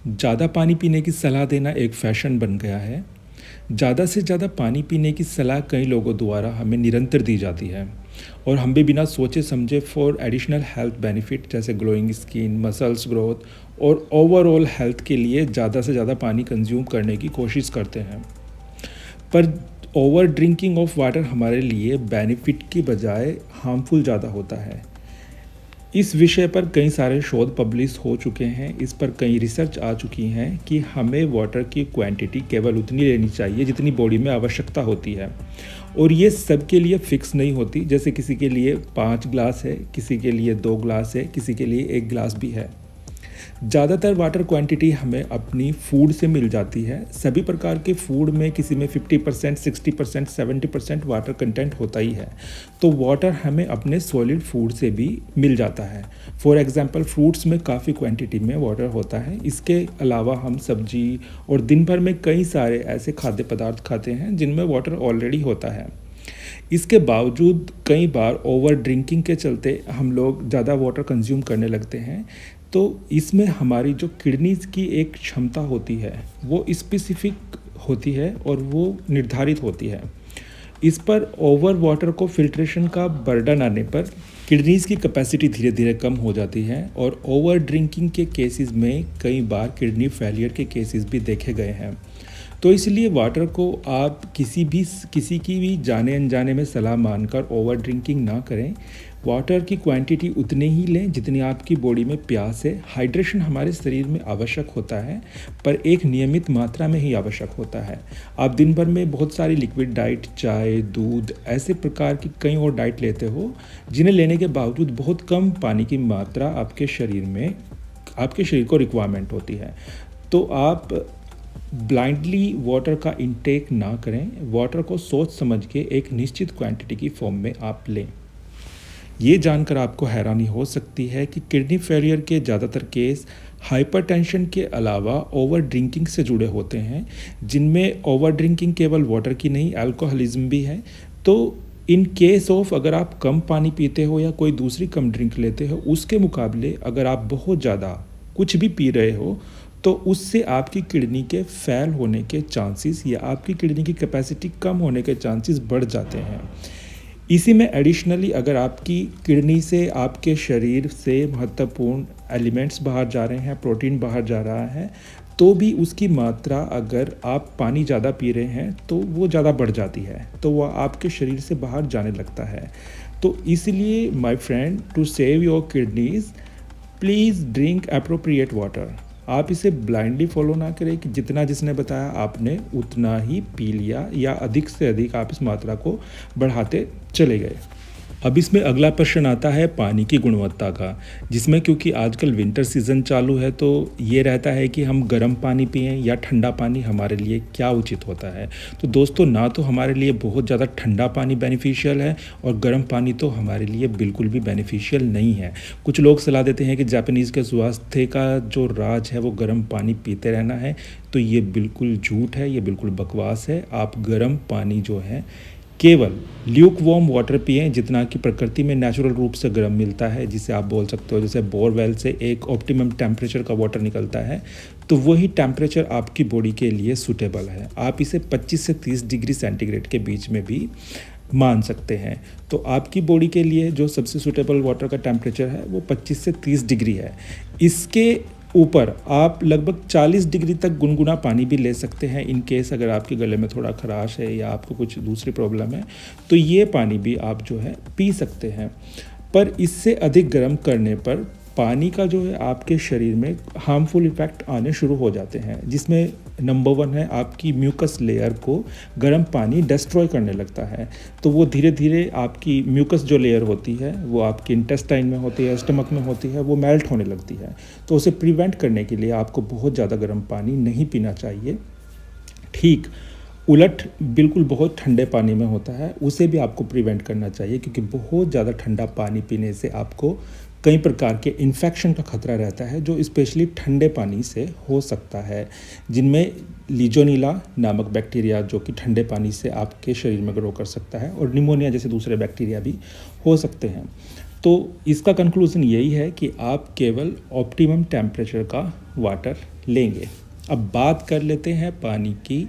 ज़्यादा पानी पीने की सलाह देना एक फ़ैशन बन गया है। ज़्यादा से ज़्यादा पानी पीने की सलाह कई लोगों द्वारा हमें निरंतर दी जाती है और हम भी बिना सोचे समझे फॉर एडिशनल हेल्थ बेनिफिट जैसे ग्लोइंग स्किन, मसल्स ग्रोथ और ओवरऑल हेल्थ के लिए ज़्यादा से ज़्यादा पानी कंज्यूम करने की कोशिश करते हैं। पर ओवर ड्रिंकिंग ऑफ वाटर हमारे लिए बेनिफिट की बजाय हार्मफुल ज़्यादा होता है। इस विषय पर कई सारे शोध पब्लिश हो चुके हैं। इस पर कई रिसर्च आ चुकी हैं कि हमें वाटर की क्वांटिटी केवल उतनी लेनी चाहिए जितनी बॉडी में आवश्यकता होती है और ये सबके लिए फिक्स नहीं होती। जैसे किसी के लिए 5 ग्लास है, किसी के लिए 2 ग्लास है, किसी के लिए 1 ग्लास भी है। ज़्यादातर वाटर क्वांटिटी हमें अपनी फूड से मिल जाती है। सभी प्रकार के फूड में किसी में 50%, 60%, 70% वाटर कंटेंट होता ही है। तो वाटर हमें अपने सॉलिड फूड से भी मिल जाता है। फॉर एग्जांपल फ्रूट्स में काफ़ी क्वांटिटी में वाटर होता है। इसके अलावा हम सब्जी और दिन भर में कई सारे ऐसे खाद्य पदार्थ खाते हैं जिनमें वाटर ऑलरेडी होता है। इसके बावजूद कई बार ओवर ड्रिंकिंग के चलते हम लोग ज़्यादा वाटर कंज्यूम करने लगते हैं। तो इसमें हमारी जो किडनीज़ की एक क्षमता होती है वो स्पेसिफिक होती है और वो निर्धारित होती है। इस पर ओवर वाटर को फिल्ट्रेशन का बर्डन आने पर किडनीज़ की कैपेसिटी धीरे धीरे कम हो जाती है और ओवर ड्रिंकिंग के केसेस में कई बार किडनी फेलियर के केसेस भी देखे गए हैं। तो इसलिए वाटर को आप किसी की भी जाने अनजाने में सलाह मानकर ओवर ड्रिंकिंग ना करें। वाटर की क्वांटिटी उतनी ही लें जितनी आपकी बॉडी में प्यास है। हाइड्रेशन हमारे शरीर में आवश्यक होता है पर एक नियमित मात्रा में ही आवश्यक होता है। आप दिन भर में बहुत सारी लिक्विड डाइट, चाय, दूध, ऐसे प्रकार की कई और डाइट लेते हो जिन्हें लेने के बावजूद बहुत कम पानी की मात्रा आपके शरीर को रिक्वायरमेंट होती है। तो आप ब्लाइंडली वाटर का इंटेक ना करें। वाटर को सोच समझ के एक निश्चित क्वांटिटी की फॉर्म में आप लें। ये जानकर आपको हैरानी हो सकती है कि किडनी फेलियर के ज़्यादातर केस हाइपरटेंशन के अलावा ओवर ड्रिंकिंग से जुड़े होते हैं, जिनमें ओवर ड्रिंकिंग केवल वाटर की नहीं, अल्कोहलिज्म भी है। तो इन केस ऑफ अगर आप कम पानी पीते हो या कोई दूसरी कम ड्रिंक लेते हो, उसके मुकाबले अगर आप बहुत ज़्यादा कुछ भी पी रहे हो तो उससे आपकी किडनी के फेल होने के चांसेस या आपकी किडनी की कैपेसिटी कम होने के चांसेस बढ़ जाते हैं। इसी में एडिशनली अगर आपकी किडनी से आपके शरीर से महत्वपूर्ण एलिमेंट्स बाहर जा रहे हैं, प्रोटीन बाहर जा रहा है, तो भी उसकी मात्रा अगर आप पानी ज़्यादा पी रहे हैं तो वो ज़्यादा बढ़ जाती है, तो वह आपके शरीर से बाहर जाने लगता है। तो इसलिए my friend, to save your kidneys please drink appropriate water. आप इसे ब्लाइंडली फॉलो ना करें कि जितना जिसने बताया आपने उतना ही पी लिया या अधिक से अधिक आप इस मात्रा को बढ़ाते चले गए। अब इसमें अगला प्रश्न आता है पानी की गुणवत्ता का, जिसमें क्योंकि आजकल विंटर सीज़न चालू है तो ये रहता है कि हम गर्म पानी पिएं या ठंडा पानी हमारे लिए क्या उचित होता है। तो दोस्तों, ना तो हमारे लिए बहुत ज़्यादा ठंडा पानी बेनिफिशियल है और गर्म पानी तो हमारे लिए बिल्कुल भी बेनिफिशियल नहीं है। कुछ लोग सलाह देते हैं कि जापानीज़ के स्वास्थ्य का जो राज है वो गर्म पानी पीते रहना है, तो ये बिल्कुल झूठ है, ये बिल्कुल बकवास है। आप गर्म पानी जो है केवल ल्यूक वार्म वाटर पिएं जितना कि प्रकृति में नेचुरल रूप से गर्म मिलता है, जिसे आप बोल सकते हो जैसे बोरवेल से एक ऑप्टिमम टेम्परेचर का वाटर निकलता है, तो वही टेम्परेचर आपकी बॉडी के लिए सूटेबल है। आप इसे 25 से 30 डिग्री सेंटीग्रेड के बीच में भी मान सकते हैं। तो आपकी बॉडी के लिए जो सबसे सूटेबल वाटर का टेम्परेचर है वो 25 से 30 डिग्री है। इसके ऊपर आप लगभग 40 डिग्री तक गुनगुना पानी भी ले सकते हैं। इन केस अगर आपके गले में थोड़ा खराश है या आपको कुछ दूसरी प्रॉब्लम है तो ये पानी भी आप जो है पी सकते हैं। पर इससे अधिक गर्म करने पर पानी का जो है आपके शरीर में हार्मफुल इफ़ेक्ट आने शुरू हो जाते हैं, जिसमें नंबर 1 है आपकी म्यूकस लेयर को गर्म पानी डिस्ट्रॉय करने लगता है। तो वो धीरे धीरे आपकी म्यूकस जो लेयर होती है वो आपके इंटेस्टाइन में होती है, स्टमक में होती है, वो मेल्ट होने लगती है। तो उसे प्रिवेंट करने के लिए आपको बहुत ज़्यादा गर्म पानी नहीं पीना चाहिए। ठीक उलट बिल्कुल बहुत ठंडे पानी में होता है, उसे भी आपको प्रिवेंट करना चाहिए, क्योंकि बहुत ज़्यादा ठंडा पानी पीने से आपको कई प्रकार के इन्फेक्शन का खतरा रहता है जो स्पेशली ठंडे पानी से हो सकता है, जिनमें लीजोनीला नामक बैक्टीरिया जो कि ठंडे पानी से आपके शरीर में ग्रो कर सकता है और निमोनिया जैसे दूसरे बैक्टीरिया भी हो सकते हैं। तो इसका कंक्लूज़न यही है कि आप केवल ऑप्टिमम टेम्परेचर का वाटर लेंगे। अब बात कर लेते हैं पानी की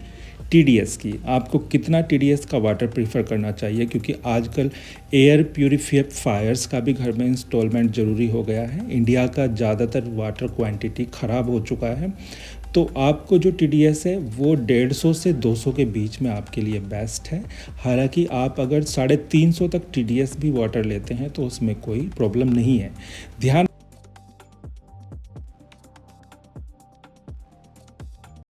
टीडीएस की। आपको कितना टीडीएस का वाटर प्रीफर करना चाहिए, क्योंकि आजकल एयर प्यूरीफायर्स का भी घर में इंस्टॉलमेंट ज़रूरी हो गया है। इंडिया का ज़्यादातर वाटर क्वांटिटी ख़राब हो चुका है, तो आपको जो टीडीएस है वो 150 से 200 के बीच में आपके लिए बेस्ट है। हालांकि आप अगर 350 तक टीडीएस भी वाटर लेते हैं तो उसमें कोई प्रॉब्लम नहीं है। ध्यान